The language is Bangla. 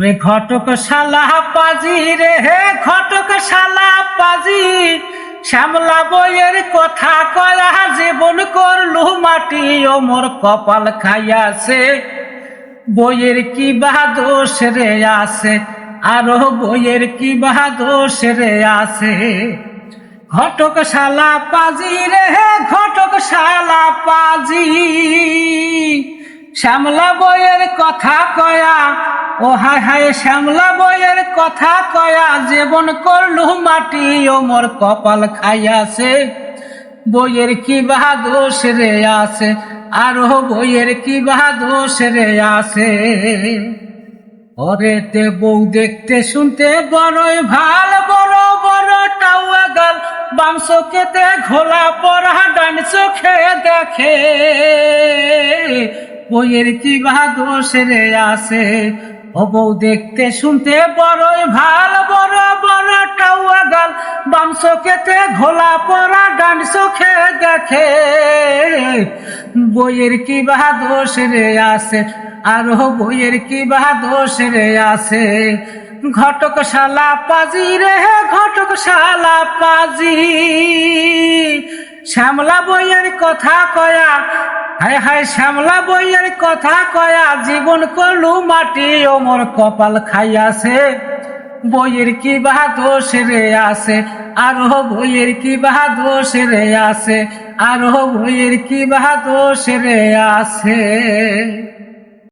রে ঘটক শালা পাজি রে হে ঘটক শালা পাজি, শ্যামলা বইয়ের কথা কয়া জীবন করলু মাটি, ও মোর কপাল খাইয়াছে বইয়ের কি বাদোষ রে আছে, আরো বইয়ের কি বাদোষ রে আছে। ঘটক শালা পাজি রে হে ঘটক শালা পাজি, শ্যামলা বইয়ের কথা কয়া, ও হায় হায় শ্যামলা বইয়ের কথা কয়া জীবন করলু মাটি, ও মোর কপাল খাইয়াছে বইয়ের কি বাদোষ রে আছে, আরো বইয়ের কি বাদোষ রে আছে। ওরেতে বউ দেখতে শুনতে বড়ই ভাল, বড় বড় টাউয়া গাল, বাম চোখেতে ঘোলা পড়া ডান চোখে দেখে, বইয়ের কি বাদোষ রে আছে। ও বউ দেখতে শুনতে বড়ই ভাল, বড় বড় টাউয়া গাল, বাম চোখেতে ঘোলা পড়া ডান চোখে দেখে, বইয়ের কি বাদোষ রে আছে, আরো বইয়ের কি বাদোষ রে আছে। ঘটক শালা পাজি রে ঘটক শালা পাজি, শ্যামলা বইয়ের কথা কয়া, হায় হায় শ্যামলা বইয়ের কথা কয়া জীবন করলু মাটি, ও মোর কপাল খাইয়াছে বইয়ের কি বাদোষ রে আছে, আরো বইয়ের কি বাদোষ রে আছে, আরো বইয়ের কি বাদোষ রে আছে।